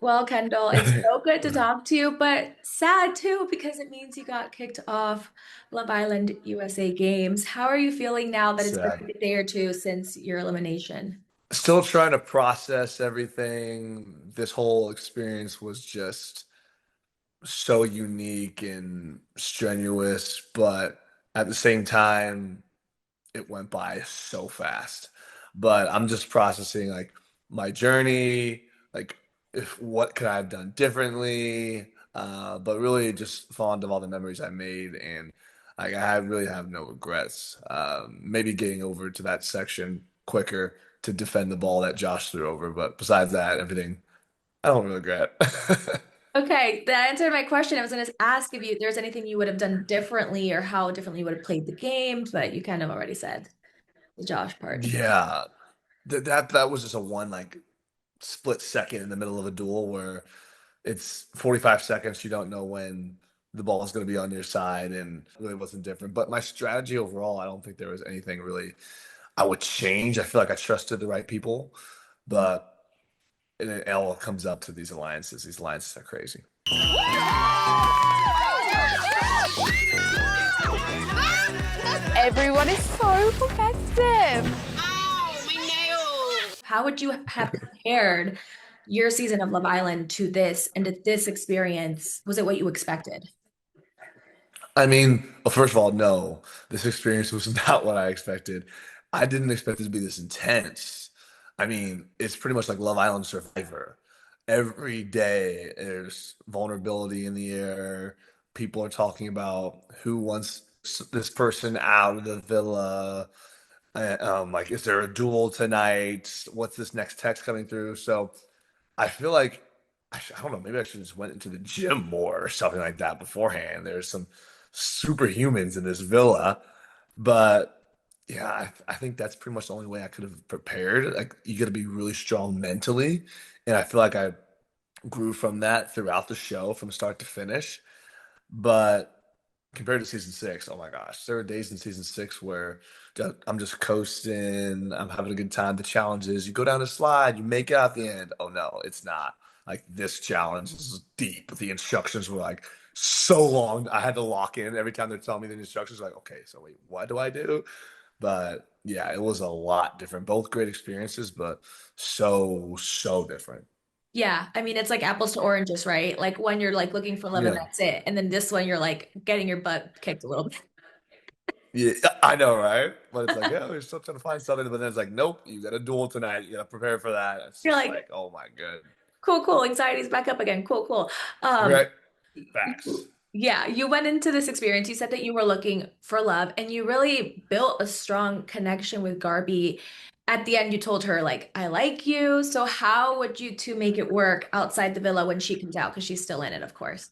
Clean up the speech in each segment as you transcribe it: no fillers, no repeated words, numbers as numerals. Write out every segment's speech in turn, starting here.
Well, Kendall, it's so good to talk to you, but sad too because it means you got kicked off Love Island USA games. How are you feeling now that it's been Sad. like a day or two since your elimination? Still trying to process everything. This whole experience was just so unique and strenuous, but at the same time, it went by so fast. But I'm just processing like my journey, like if what could I have done differently, but really just fond of all the memories I made, and like really have no regrets. Maybe getting over to that section quicker to defend the ball that Josh threw over, but besides that, everything I don't really regret. Okay, that answered my question. I was going to ask if there's anything you would have done differently or how differently you would have played the game, but you kind of already said the Josh part. Yeah, that was just a one like split second in the middle of a duel where it's 45 seconds. You don't know when the ball is going to be on your side, and it really wasn't different. But my strategy overall, I don't think there was anything really I would change. I feel like I trusted the right people, but it all comes up to these alliances. These alliances are crazy. Everyone is so competitive. How would you have compared your season of Love Island to this and did this experience? Was it what you expected? I mean, well, first of all, no, this experience was not what I expected. I didn't expect it to be this intense. I mean, it's pretty much like Love Island Survivor. Every day there's vulnerability in the air. People are talking about who wants this person out of the villa. Like, is there a duel tonight? What's this next text coming through? So I feel like I don't know. Maybe I should just went into the gym more or something like that beforehand. There's some superhumans in this villa, but yeah, I think that's pretty much the only way I could have prepared. Like you got to be really strong mentally, and I feel like I grew from that throughout the show from start to finish. But compared to season six, oh my gosh, there are days in season six where I'm just coasting, I'm having a good time. The challenges, you go down a slide, you make it out the end. Oh no, it's not. Like this challenge is deep. The instructions were like so long. I had to lock in every time they're telling me the instructions. Like, okay, so wait, what do I do? But yeah, it was a lot different. Both great experiences, but so different. Yeah, I mean it's like apples to oranges, right? Like when you're like looking for love and Yeah. that's it, and then this one you're like getting your butt kicked a little bit. Yeah, I know, right? But it's like, yeah, we're still trying to find something. But then it's like, nope, you got a duel tonight. You got to prepare for that. It's You're just like, like, oh my good. cool, cool, anxiety's back up again. Cool, cool. Um, Right. Facts. yeah, you went into this experience. You said that you were looking for love and you really built a strong connection with Garbi. At the end, you told her, like, I like you. So, how would you two make it work outside the villa when she comes out? Because she's still in it, of course.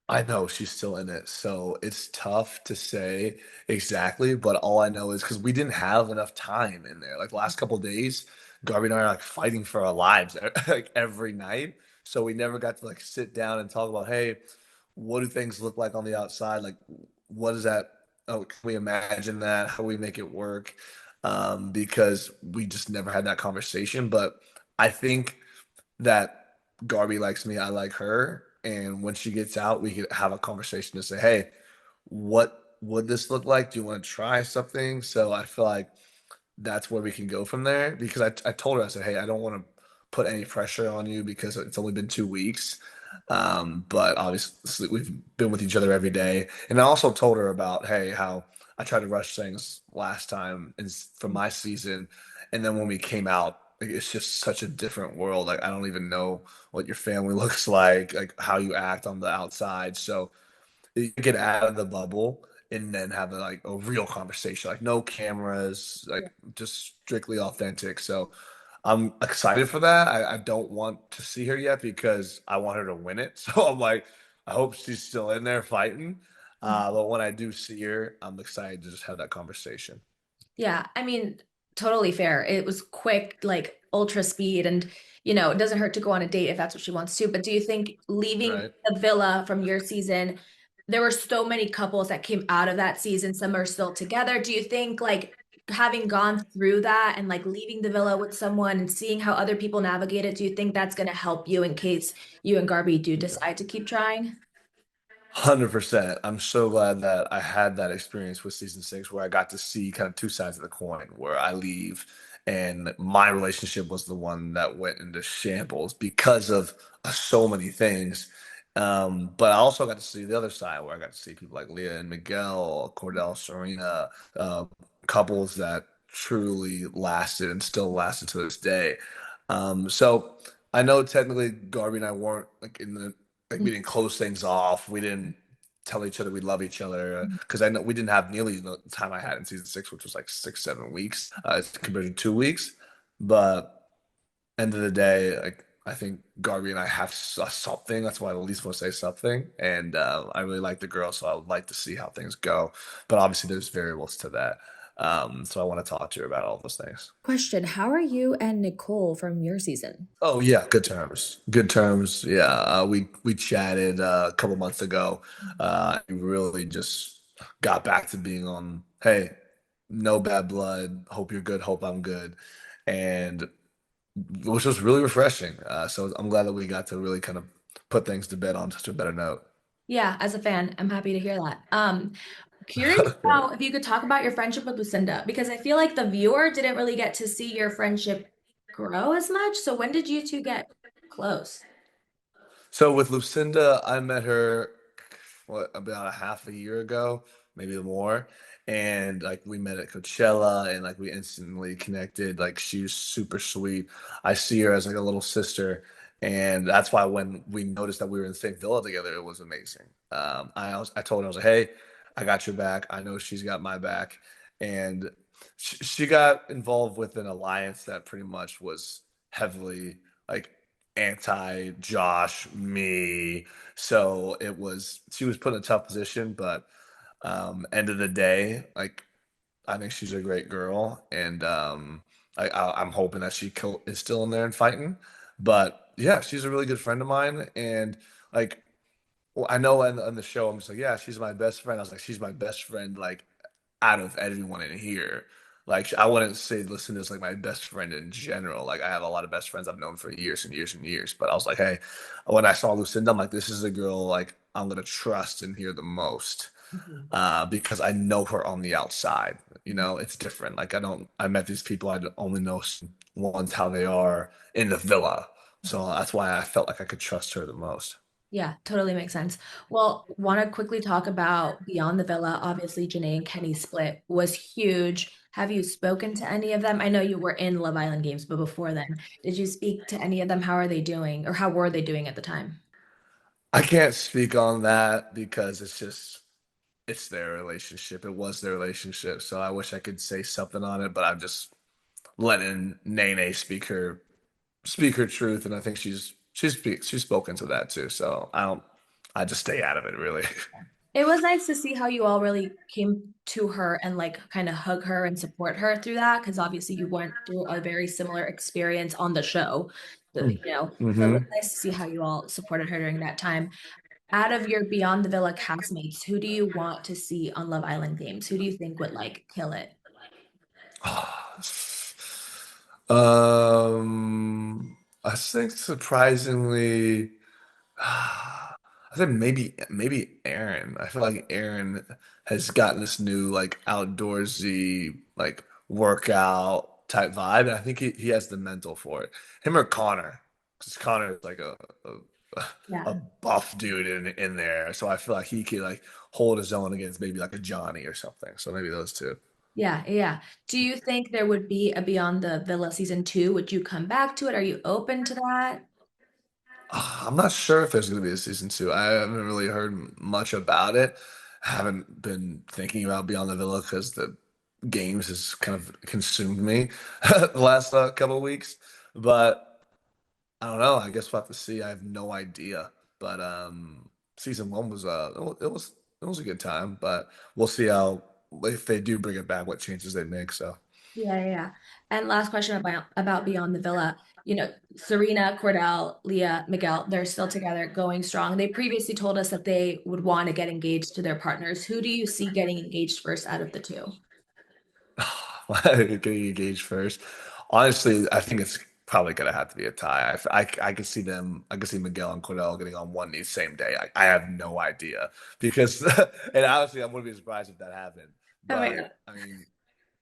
I know she's still in it. So it's tough to say exactly. But all I know is because we didn't have enough time in there. Like the last couple of days, Garby and I are like fighting for our lives like every night. So we never got to like sit down and talk about, hey, what do things look like on the outside? Like, what is that? Oh, can we imagine that? How do we make it work? Because we just never had that conversation. But I think that Garby likes me, I like her, and when she gets out, we could have a conversation to say, "Hey, what would this look like? Do you want to try something?" So I feel like that's where we can go from there because I told her I said, "Hey, I don't want to put any pressure on you because it's only been 2 weeks." But obviously we've been with each other every day, and I also told her about hey how I tried to rush things last time and for my season, and then when we came out, like, it's just such a different world. Like I don't even know what your family looks like how you act on the outside. So you get out of the bubble and then have like a real conversation, like no cameras, like just strictly authentic. So I'm excited for that. I don't want to see her yet because I want her to win it. So I'm like, I hope she's still in there fighting. But when I do see her, I'm excited to just have that conversation. Yeah, I mean, totally fair. It was quick, like ultra speed, and it doesn't hurt to go on a date if that's what she wants to. But do you think leaving Right. the villa from your season, there were so many couples that came out of that season, some are still together. Do you think like having gone through that and like leaving the villa with someone and seeing how other people navigate it, do you think that's going to help you in case you and Garbi do decide to keep trying? 100%. I'm so glad that I had that experience with season 6 where I got to see kind of two sides of the coin, where I leave and my relationship was the one that went into shambles because of so many things. But I also got to see the other side where I got to see people like Leah and Miguel, Kordell, Serena, uh, couples that truly lasted and still lasted to this day. So I know technically Garby and I weren't like in the like we didn't close things off. We didn't tell each other we love each other because I know we didn't have nearly the time I had in season 6, which was like 6, 7 weeks compared to 2 weeks. But end of the day, like I think Garby and I have something. That's why I at least want to say something. And I really like the girl, so I would like to see how things go. But obviously, there's variables to that. So I want to talk to her about all those things. Question, how are you and Nicole from your season? Oh yeah, good terms. Good terms. Yeah, we chatted a couple months ago. We really just got back to being on. Hey, no bad blood. Hope you're good. Hope I'm good, and which was really refreshing. So I'm glad that we got to really kind of put things to bed on such a better note. Yeah, as a fan, I'm happy to hear that. Curious Great. how if you could talk about your friendship with Lucinda, because I feel like the viewer didn't really get to see your friendship grow as much. So when did you two get close? So with Lucinda, I met her what about a half a year ago, maybe more. And like we met at Coachella and like we instantly connected. Like she was super sweet. I see her as like a little sister. And that's why when we noticed that we were in the same villa together, it was amazing. I told her, I was like, hey, I got your back. I know she's got my back. And she got involved with an alliance that pretty much was heavily like anti Josh, me. So it was she was put in a tough position, but end of the day, like I think she's a great girl, and I'm hoping that is still in there and fighting. But yeah, she's a really good friend of mine, and like well, I know on the show, I'm just like, yeah, she's my best friend. I was like, she's my best friend, like out of everyone in here. Like I wouldn't say listen is like my best friend in general. Like I have a lot of best friends I've known for years and years and years. But I was like, hey, when I saw Lucinda, I'm like, this is a girl like I'm gonna trust and hear the most. Mhm. Because I know her on the outside. You know, it's different. Like I met these people I only know once how they are in the villa. So that's why I felt like I could trust her the most. Yeah, totally makes sense. Well, want to quickly talk about Beyond the Villa. Obviously, Janae and Kenny's split was huge. Have you spoken to any of them? I know you were in Love Island games, but before then, did you speak to any of them? How are they doing, or how were they doing at the time? I can't speak on that because it's their relationship. It was their relationship. So I wish I could say something on it, but I'm just letting Nene speak her truth, and I think she's spoken to that too. So I just stay out of it really. It was nice to see how you all really came to her and like kind of hug her and support her through that because obviously you went through a very similar experience on the show, So it was Mm-hmm. nice to see how you all supported her during that time. Out of your Beyond the Villa castmates, who do you want to see on Love Island games? Who do you think would like kill it? I think surprisingly, I think maybe Aaron. I feel like Aaron has gotten this new like outdoorsy like workout type vibe, and I think he has the mental for it. Him or Connor, because Connor is like a Yeah. buff dude in there, so I feel like he could like hold his own against maybe like a Johnny or something. So maybe those two. Yeah, yeah. Do you think there would be a Beyond the Villa season two? Would you come back to it? Are you open to that? I'm not sure if there's going to be a season 2. I haven't really heard much about it. I haven't been thinking about Beyond the Villa because the games has kind of consumed me the last couple of weeks. But I don't know. I guess we'll have to see. I have no idea. But season 1 was it was a good time. But we'll see how if they do bring it back, what changes they make. So. Yeah, yeah. Yeah. And last question about Beyond the Villa. Serena, Kordell, Leah, Miguel, they're still together, going strong. They previously told us that they would want to get engaged to their partners. Who do you see getting engaged first out of the two? getting engaged first. Honestly, I think it's probably gonna have to be a tie. I could see them. I could see Miguel and Kordell getting on one knee same day. I have no idea because, and honestly, I wouldn't be surprised if that happened. Oh my But God. I mean,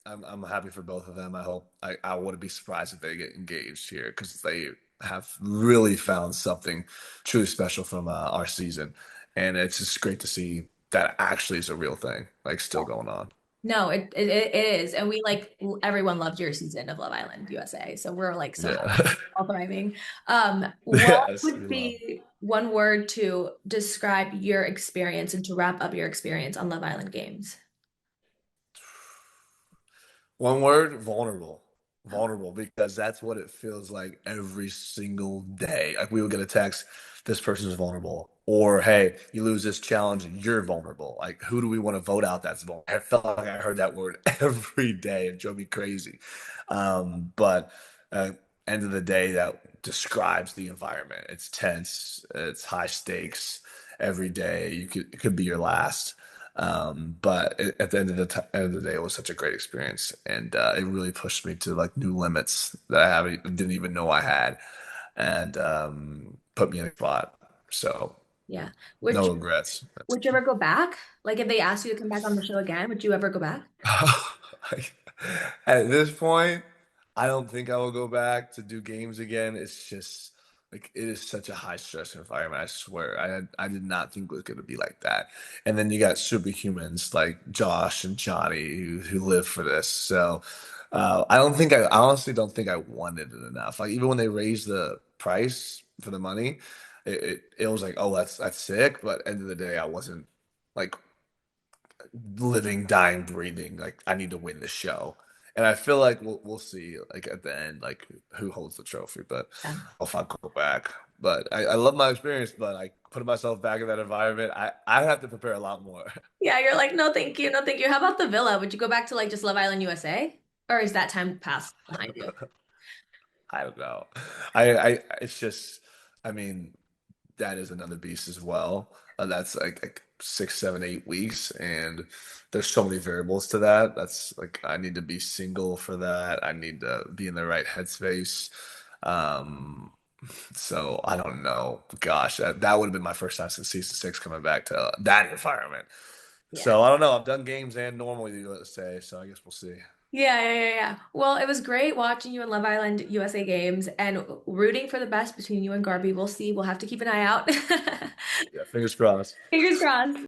I'm happy for both of them. I wouldn't be surprised if they get engaged here because they have really found something truly special from our season, and it's just great to see that actually is a real thing, like still going on. No, it is. And we like everyone loved your season of Love Island USA. So we're like so happy, Yeah. all thriving. What Yes, we would love. be one word to describe your experience and to wrap up your experience on Love Island Games? One word, vulnerable. Vulnerable, because that's what it feels like every single day. Like we would get a text, this person's vulnerable. Or hey, you lose this challenge, you're vulnerable. Like who do we want to vote out that's vulnerable? I felt like I heard that word every day. It drove me crazy. But uh, end of the day, that describes the environment. It's tense, it's high stakes every day. It could be your last. But at the end of the day, it was such a great experience, and it really pushed me to like new limits that didn't even know I had, and put me in a spot. So Yeah. no regrets. Would you ever go back? Like if they asked you to come back on the show again, would you ever go back? Like, at this point, I don't think I will go back to do games again. It's just like it is such a high stress environment. I swear, I did not think it was going to be like that. And then you got superhumans like Josh and Johnny who live for this. So I honestly don't think I wanted it enough. Like even when they raised the price for the money, it was like, oh, that's sick. But end of the day, I wasn't like living, dying, breathing. Like I need to win the show, and I feel like we'll see like at the end like who holds the trophy. But Yeah. I'll find go back. But I love my experience. But like putting myself back in that environment, I have to prepare a lot more. Yeah, you're like, no, thank you, no, thank you. How about the villa? Would you go back to like just Love Island USA? Or is that time passed behind you? I don't know. I it's just I mean that is another beast as well. That's like 6, 7, 8 weeks, and there's so many variables to that. That's like I need to be single for that. I need to be in the right headspace. Um, so I don't know. Gosh, that would have been my first time since season 6 coming back to that environment. Yeah. So I don't know. I've done games and normally, let's say. So I guess we'll see. Yeah. Well, it was great watching you in Love Island USA games and rooting for the best between you and Garbi. We'll see. We'll have to keep an eye out. Yeah, fingers crossed. Fingers crossed.